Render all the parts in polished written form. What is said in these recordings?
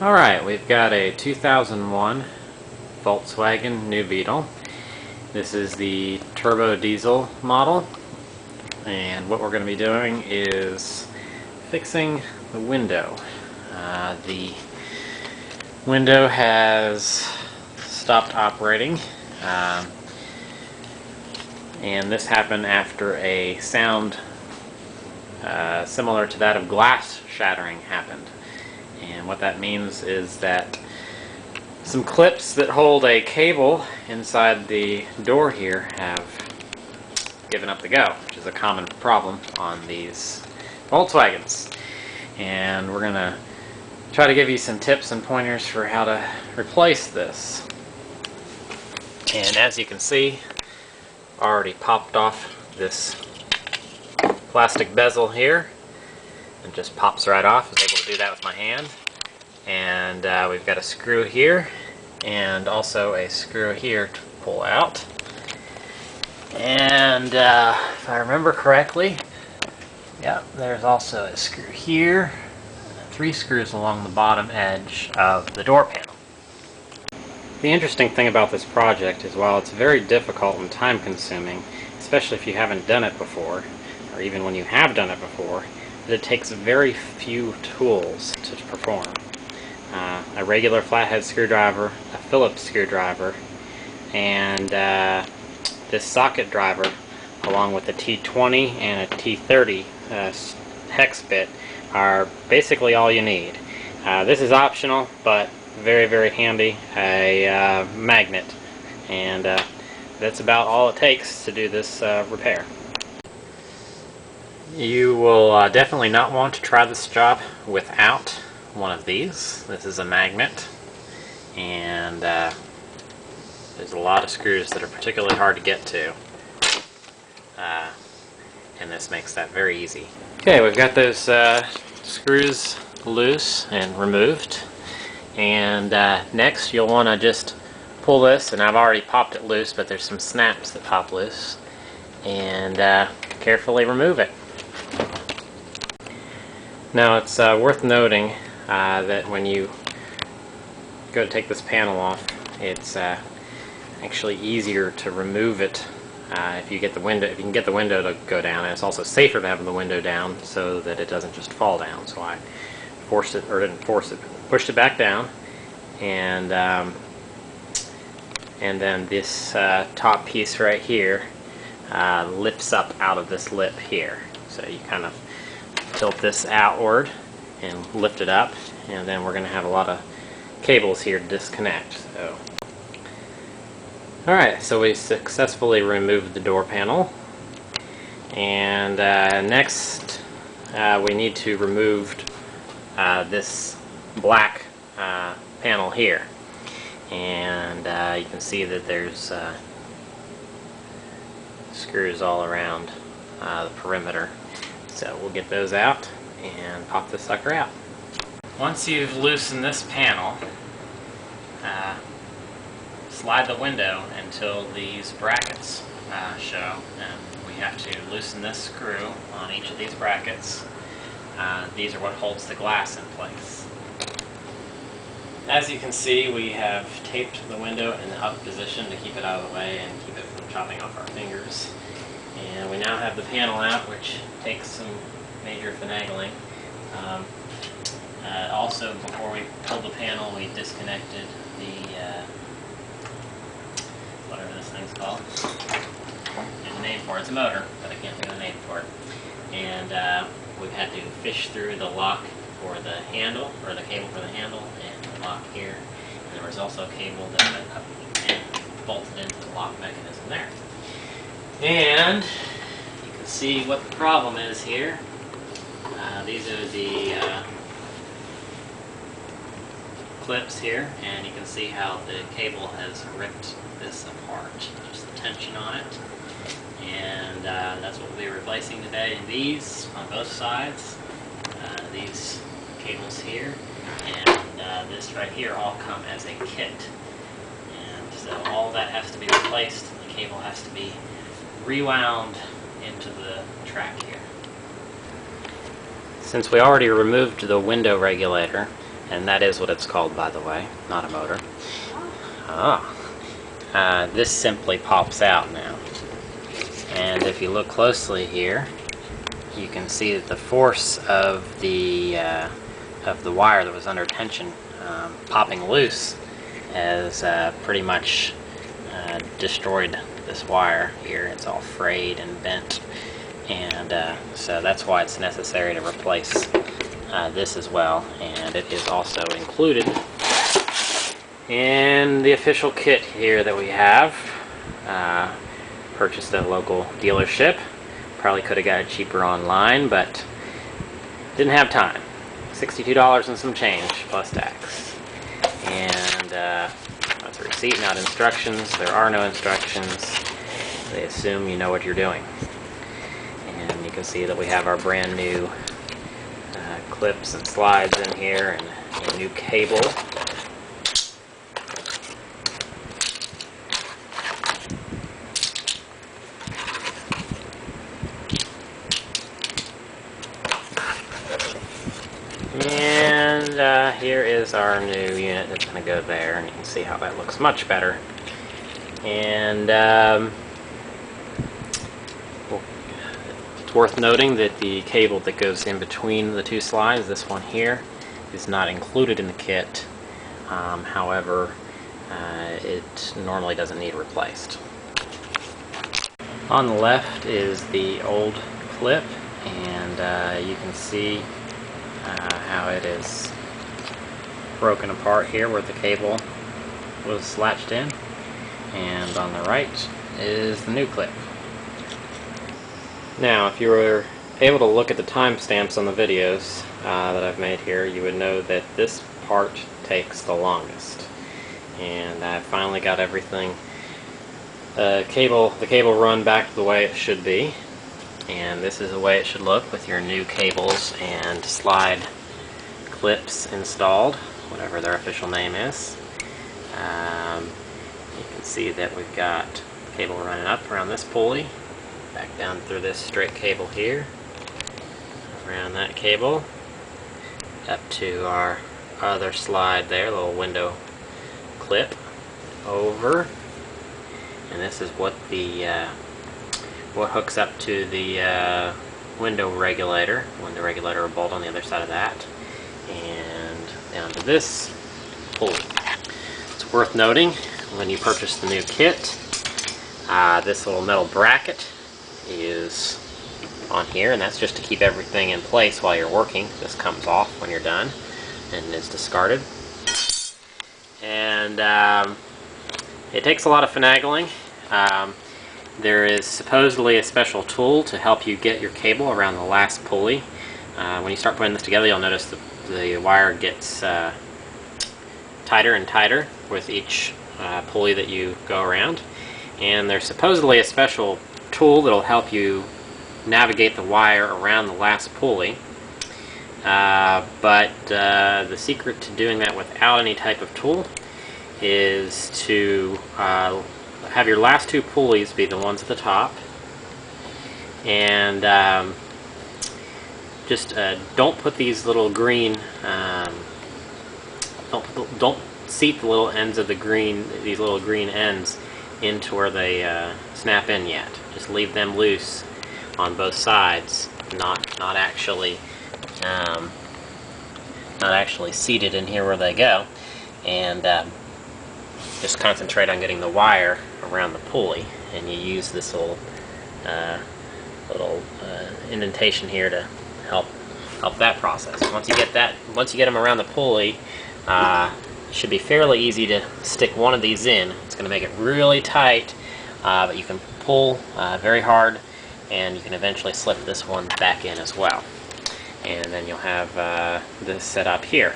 Alright, we've got a 2001 Volkswagen New Beetle. This is the turbo diesel model, and what we're going to be doing is fixing the window. The window has stopped operating, and this happened after a sound similar to that of glass shattering happened. And what that means is that some clips that hold a cable inside the door here have given up the go, which is a common problem on these Volkswagens. And we're going to try to give you some tips and pointers for how to replace this. And as you can see, I already popped off this plastic bezel here. It just pops right off. I was able to do that with my hand. And we've got a screw here and also a screw here to pull out. And if I remember correctly, yeah, there's also a screw here, 3 screws along the bottom edge of the door panel. The interesting thing about this project is while it's very difficult and time consuming, especially if you haven't done it before, or even when you have done it before, that it takes very few tools to perform. A regular flathead screwdriver, a Phillips screwdriver, and this socket driver, along with a T20 and a T30 hex bit, are basically all you need. This is optional, but very, very handy. A magnet, and that's about all it takes to do this repair. You will definitely not want to try this job without one of these. This is a magnet, and there's a lot of screws that are particularly hard to get to, and this makes that very easy. Okay, we've got those screws loose and removed, and next you'll want to just pull this, and I've already popped it loose, but there's some snaps that pop loose, and carefully remove it. Now it's worth noting that when you go to take this panel off, it's actually easier to remove it if you get the window. If you can get the window to go down, and it's also safer to have the window down so that it doesn't just fall down. So I forced it, or didn't force it, pushed it back down, and then this top piece right here lifts up out of this lip here. So you kind of tilt this outward and lift it up, and then we're going to have a lot of cables here to disconnect. So, alright, so we successfully removed the door panel, and next we need to remove this black panel here, and you can see that there's screws all around the perimeter. So we'll get those out and pop this sucker out. Once you've loosened this panel, slide the window until these brackets show, and we have to loosen this screw on each of these brackets. These are what holds the glass in place. As you can see, we have taped the window in the up position to keep it out of the way and keep it from chopping off our fingers. And we now have the panel out, which takes some major finagling. Also, before we pulled the panel, we disconnected the whatever this thing's called. There's a name for it. It's a motor, but I can't think of the name for it. And we've had to fish through the lock for the handle, or the cable for the handle, and the lock here. And there was also a cable that went up and bolted into the lock mechanism there. And you can see what the problem is here. These are the clips here, and you can see how the cable has ripped this apart. Just the tension on it. And that's what we'll be replacing today. And these on both sides, these cables here, and this right here all come as a kit. And so all that has to be replaced. The cable has to be rewound into the track here. Since we already removed the window regulator and that is what it's called, by the way, not a motor. This simply pops out now. And if you look closely here, you can see that the force of the wire that was under tension popping loose has pretty much destroyed this wire here. It's all frayed and bent, and so that's why it's necessary to replace this as well. And it is also included in the official kit here that we have. Purchased at a local dealership. Probably could have got it cheaper online, but didn't have time. $62 and some change plus tax. And that's a receipt, not instructions. There are no instructions. They assume you know what you're doing. And you can see that we have our brand new clips and slides in here, and a new cable. And here is our new unit that's going to go there, and you can see how that looks much better. And it's worth noting that the cable that goes in between the two slides, this one here, is not included in the kit. However, it normally doesn't need replaced. On the left is the old clip, and you can see how it is broken apart here where the cable was latched in, and on the right is the new clip. Now, if you were able to look at the timestamps on the videos that I've made here, you would know that this part takes the longest. And I finally got everything, the cable run back to the way it should be. And this is the way it should look with your new cables and slide clips installed, whatever their official name is. You can see that we've got the cable running up around this pulley, back down through this straight cable here, around that cable, up to our other slide there, little window clip, over, and this is what the what hooks up to the window regulator bolt on the other side of that, and down to this pulley. It's worth noting, when you purchase the new kit, this little metal bracket is on here, and that's just to keep everything in place while you're working. This comes off when you're done and is discarded. And it takes a lot of finagling. There is supposedly a special tool to help you get your cable around the last pulley. When you start putting this together, you'll notice that the wire gets tighter and tighter with each pulley that you go around. And there's supposedly a special tool that'll help you navigate the wire around the last pulley. But the secret to doing that without any type of tool is to have your last two pulleys be the ones at the top, and just don't put these little green, don't seat the little ends of these little green ends into where they snap in yet. Just leave them loose on both sides, not actually seated in here where they go, and just concentrate on getting the wire around the pulley, and you use this little indentation here to help that process. Once you get them around the pulley, it should be fairly easy to stick one of these in. It's going to make it really tight, but you can pull very hard, and you can eventually slip this one back in as well. And then you'll have this set up here.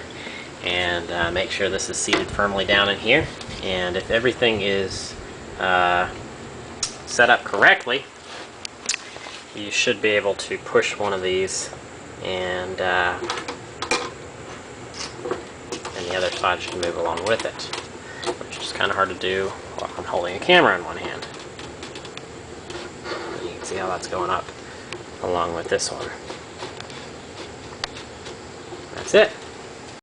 And make sure this is seated firmly down in here. And if everything is set up correctly, you should be able to push one of these, and the other side should move along with it, which is kind of hard to do while I'm holding a camera in one hand. You can see how that's going up along with this one. That's it.